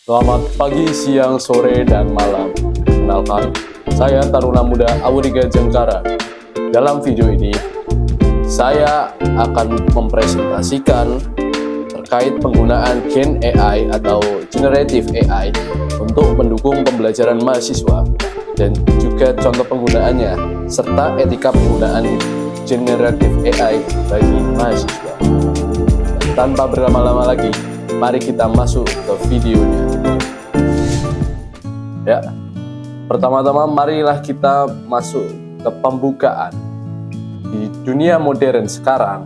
Selamat pagi, siang, sore, dan malam. Kenalkan, saya Taruna Muda Awuriga Jengkara. Dalam video ini, saya akan mempresentasikan terkait penggunaan Gen AI atau Generative AI untuk mendukung pembelajaran mahasiswa dan juga contoh penggunaannya, serta etika penggunaan Generative AI bagi mahasiswa. Dan tanpa berlama-lama lagi, mari kita masuk ke videonya. Ya, pertama-tama marilah kita masuk ke pembukaan. Di dunia modern sekarang,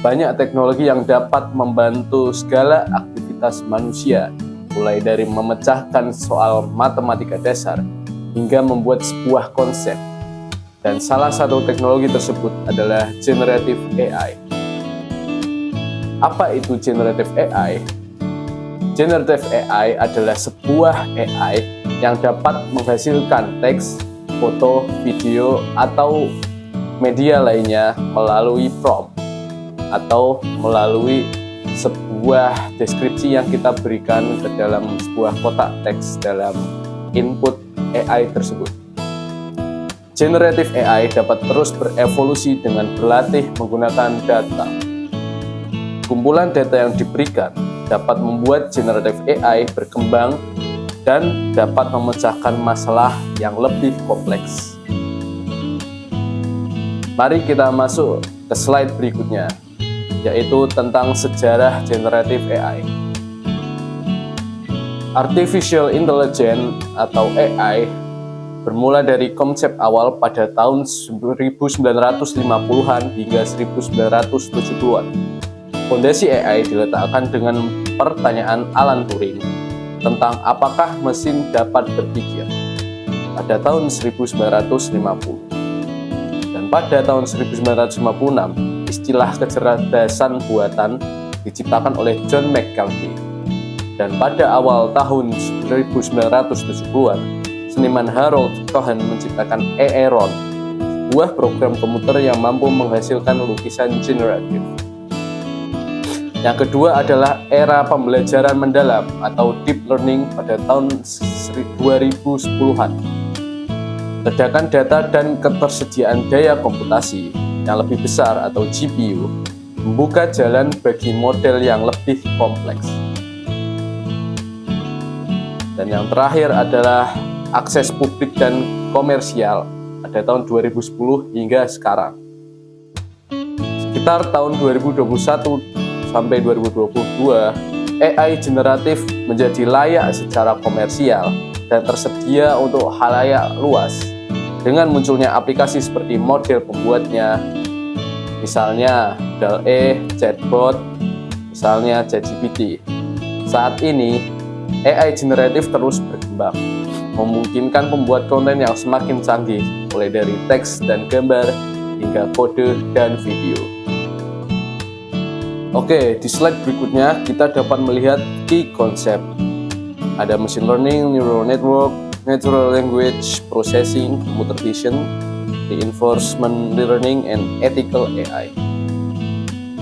banyak teknologi yang dapat membantu segala aktivitas manusia, mulai dari memecahkan soal matematika dasar hingga membuat sebuah konsep. Dan salah satu teknologi tersebut adalah Generative AI. Apa itu Generative AI? Generative AI adalah sebuah AI yang dapat menghasilkan teks, foto, video, atau media lainnya melalui prompt atau melalui sebuah deskripsi yang kita berikan ke dalam sebuah kotak teks dalam input AI tersebut. Generative AI dapat terus berevolusi dengan berlatih menggunakan data. Kumpulan data yang diberikan dapat membuat Generative AI berkembang dan dapat memecahkan masalah yang lebih kompleks. Mari kita masuk ke slide berikutnya, yaitu tentang sejarah Generative AI. Artificial Intelligence atau AI bermula dari konsep awal pada tahun 1950-an hingga 1970-an. Fondasi AI diletakkan dengan pertanyaan Alan Turing tentang apakah mesin dapat berpikir pada tahun 1950. Dan pada tahun 1956, istilah kecerdasan buatan diciptakan oleh John McCarthy. Dan pada awal tahun 1970-an, seniman Harold Cohen menciptakan Aeron, sebuah program komputer yang mampu menghasilkan lukisan generatif. Yang kedua adalah era pembelajaran mendalam atau deep learning pada tahun 2010-an. Ledakan data dan ketersediaan daya komputasi yang lebih besar atau GPU membuka jalan bagi model yang lebih kompleks. Dan yang terakhir adalah akses publik dan komersial pada tahun 2010 hingga sekarang. Sekitar tahun 2021 sampai 2022, AI generatif menjadi layak secara komersial dan tersedia untuk khalayak luas dengan munculnya aplikasi seperti model pembuatnya, misalnya DALL-E, chatbot, misalnya ChatGPT. Saat ini, AI generatif terus berkembang, memungkinkan pembuat konten yang semakin canggih, mulai dari teks dan gambar hingga kode dan video. Oke, di slide berikutnya kita dapat melihat key konsep. Ada machine learning, neural network, natural language processing, computer vision, reinforcement learning, and ethical AI.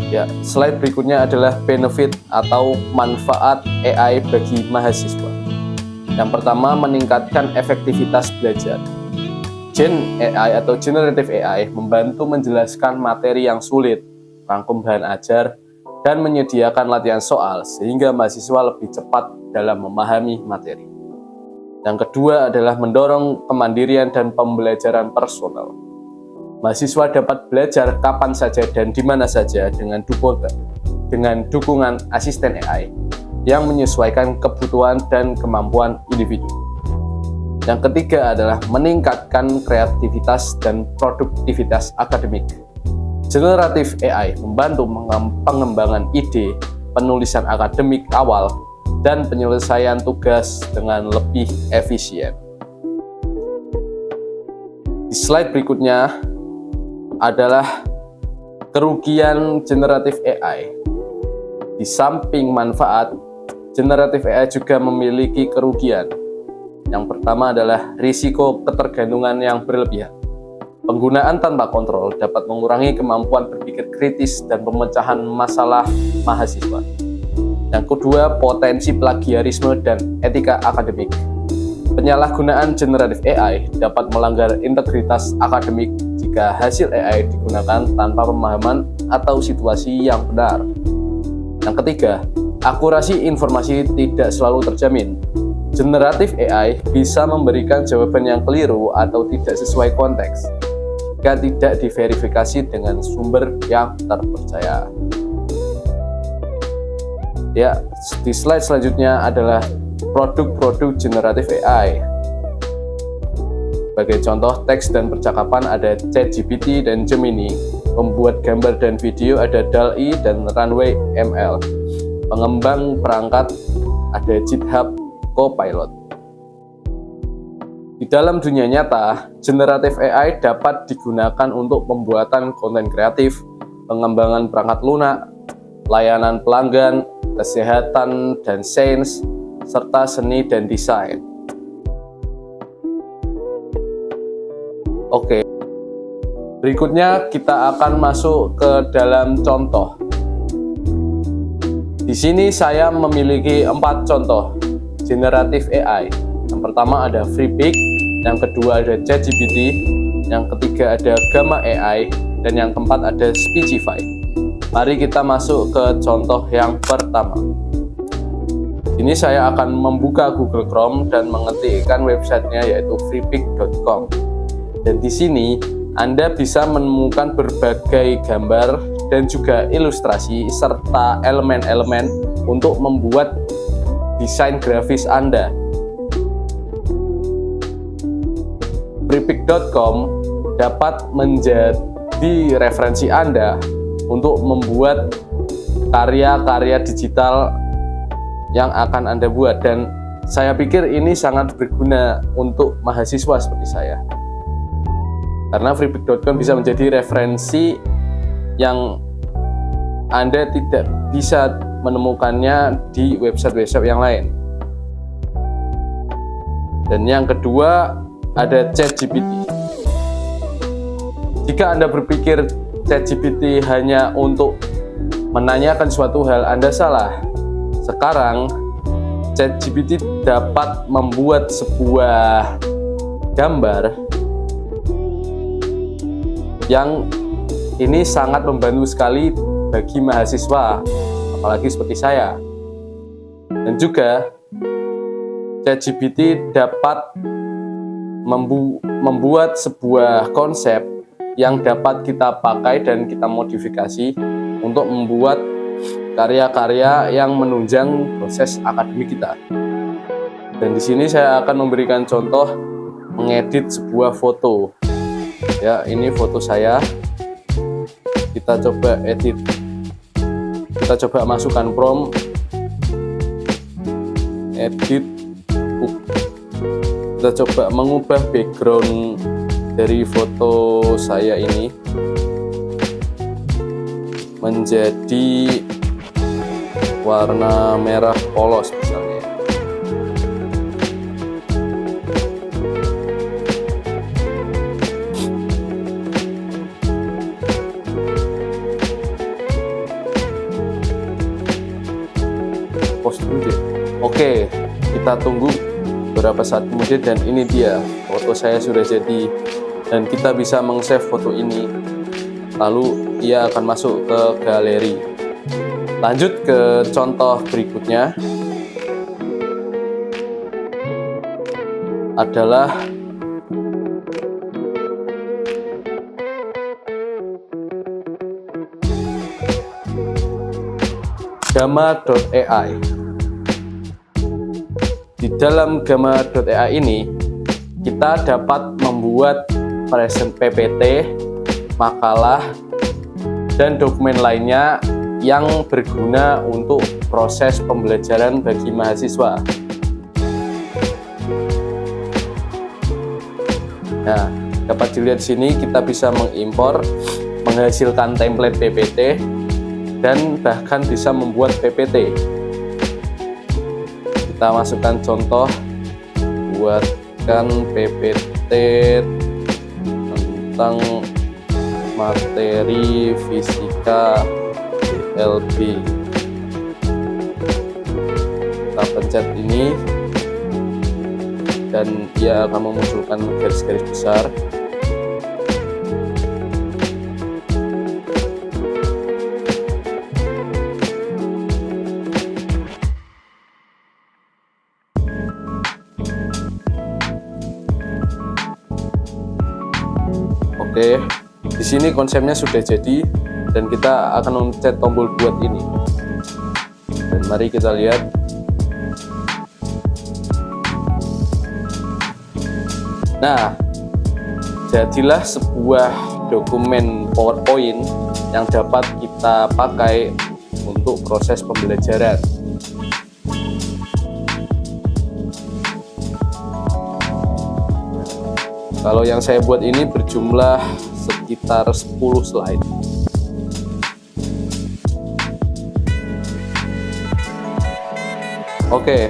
Ya, slide berikutnya adalah benefit atau manfaat AI bagi mahasiswa. Yang pertama, meningkatkan efektivitas belajar. Gen AI atau Generative AI membantu menjelaskan materi yang sulit, rangkum bahan ajar, dan menyediakan latihan soal sehingga mahasiswa lebih cepat dalam memahami materi. Yang kedua adalah mendorong kemandirian dan pembelajaran personal. Mahasiswa dapat belajar kapan saja dan di mana saja dengan dukungan asisten AI yang menyesuaikan kebutuhan dan kemampuan individu. Yang ketiga adalah meningkatkan kreativitas dan produktivitas akademik. Generative AI membantu pengembangan ide, penulisan akademik awal, dan penyelesaian tugas dengan lebih efisien. Di slide berikutnya adalah kerugian Generative AI. Di samping manfaat, Generative AI juga memiliki kerugian. Yang pertama adalah risiko ketergantungan yang berlebihan. Penggunaan tanpa kontrol dapat mengurangi kemampuan berpikir kritis dan pemecahan masalah mahasiswa. Yang kedua, potensi plagiarisme dan etika akademik. Penyalahgunaan generatif AI dapat melanggar integritas akademik jika hasil AI digunakan tanpa pemahaman atau situasi yang benar. Yang ketiga, akurasi informasi tidak selalu terjamin. Generatif AI bisa memberikan jawaban yang keliru atau tidak sesuai konteks jika tidak diverifikasi dengan sumber yang terpercaya. Ya, di slide selanjutnya adalah produk-produk generatif AI. Sebagai contoh teks dan percakapan ada ChatGPT dan Gemini. Pembuat gambar dan video ada DALL-E dan Runway ML. Pengembang perangkat ada GitHub Copilot. Di dalam dunia nyata, generatif AI dapat digunakan untuk pembuatan konten kreatif, pengembangan perangkat lunak, layanan pelanggan, kesehatan dan sains, serta seni dan desain. Oke, berikutnya kita akan masuk ke dalam contoh. Di sini saya memiliki 4 contoh generatif AI. Yang pertama ada FreePik, yang kedua ada ChatGPT, yang ketiga ada Gamma AI, dan yang keempat ada Speechify. Mari kita masuk ke contoh yang pertama. Ini saya akan membuka Google Chrome dan mengetikkan websitenya yaitu freepik.com. Dan di sini Anda bisa menemukan berbagai gambar dan juga ilustrasi serta elemen-elemen untuk membuat desain grafis Anda. freepik.com dapat menjadi referensi Anda untuk membuat karya-karya digital yang akan Anda buat, dan saya pikir ini sangat berguna untuk mahasiswa seperti saya. Karena freepik.com bisa menjadi referensi yang Anda tidak bisa menemukannya di website-website yang lain. Dan yang kedua ada ChatGPT. Jika Anda berpikir ChatGPT hanya untuk menanyakan suatu hal, Anda salah. Sekarang ChatGPT dapat membuat sebuah gambar yang ini sangat membantu sekali bagi mahasiswa, apalagi seperti saya. Dan juga ChatGPT dapat membuat sebuah konsep yang dapat kita pakai dan kita modifikasi untuk membuat karya-karya yang menunjang proses akademik kita. Dan di sini saya akan memberikan contoh mengedit sebuah foto. Ya, ini foto saya. Kita coba edit. Kita coba masukkan prompt edit. Kita coba mengubah background dari foto saya ini menjadi warna merah polos misalnya. Post dulu deh. Oke, kita tunggu beberapa saat kemudian, dan ini dia foto saya sudah jadi, dan kita bisa meng-save foto ini, lalu ia akan masuk ke galeri. Lanjut ke contoh berikutnya adalah Gamma.ai. Di dalam Gamma.ai ini kita dapat membuat present PPT, makalah, dan dokumen lainnya yang berguna untuk proses pembelajaran bagi mahasiswa. Nah, dapat dilihat di sini kita bisa mengimpor, menghasilkan template PPT, dan bahkan bisa membuat PPT. Kita masukkan contoh, buatkan PPT tentang materi fisika DLB. pencet ini dan ia akan memunculkan garis-garis besar. Oke, di sini konsepnya sudah jadi dan kita akan mencet tombol buat ini. Dan mari kita lihat. Nah, jadilah sebuah dokumen PowerPoint yang dapat kita pakai untuk proses pembelajaran. Kalau yang saya buat ini berjumlah sekitar 10 slide. Oke,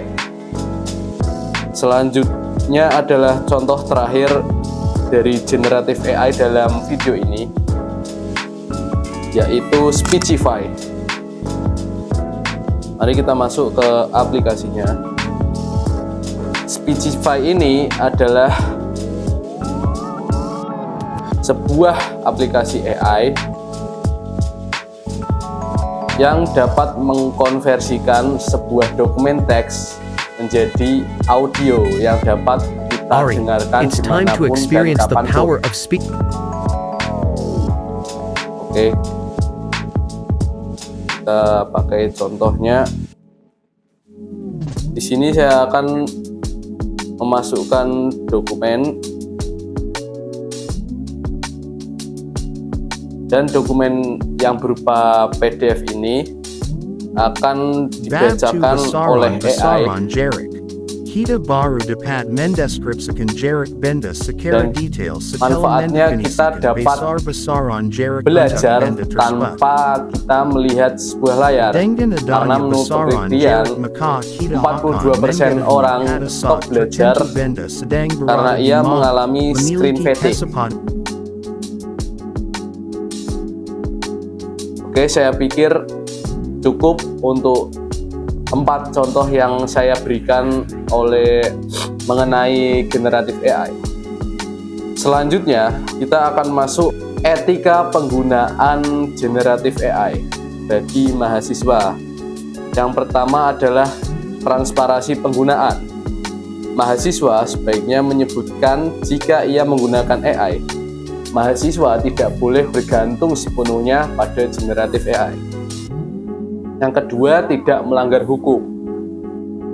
selanjutnya adalah contoh terakhir dari generative AI dalam video ini, yaitu Speechify. Mari kita masuk ke aplikasinya. Speechify ini adalah sebuah aplikasi AI yang dapat mengkonversikan sebuah dokumen teks menjadi audio yang dapat kita dengarkan dimanapun dan kapanpun. Oke, kita pakai contohnya. Di sini saya akan memasukkan dokumen. Dan dokumen yang berupa PDF ini akan dibacakan oleh AI. Dan manfaatnya kita dapat belajar tanpa kita melihat sebuah layar, karena menurut penelitian 42% orang stop belajar karena ia mengalami screen fatigue. Oke, saya pikir cukup untuk 4 contoh yang saya berikan mengenai generative AI. Selanjutnya, kita akan masuk etika penggunaan generative AI bagi mahasiswa. Yang pertama adalah transparansi penggunaan. Mahasiswa sebaiknya menyebutkan jika ia menggunakan AI. Mahasiswa tidak boleh bergantung sepenuhnya pada generative AI. Yang kedua, tidak melanggar hukum.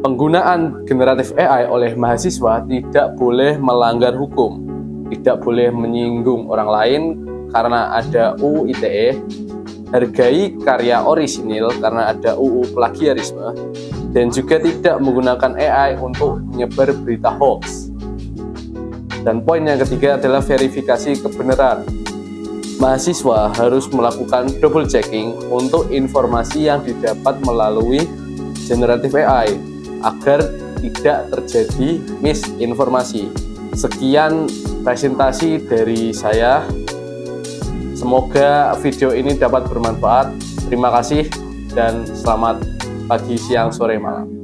Penggunaan generative AI oleh mahasiswa tidak boleh melanggar hukum, tidak boleh menyinggung orang lain karena ada UU ITE, hargai karya orisinil karena ada UU plagiarisme, dan juga tidak menggunakan AI untuk menyebar berita hoax. Dan poin yang ketiga adalah verifikasi kebenaran. Mahasiswa harus melakukan double checking untuk informasi yang didapat melalui generative AI agar tidak terjadi misinformasi. Sekian presentasi dari saya. Semoga video ini dapat bermanfaat. Terima kasih dan selamat pagi, siang, sore, malam.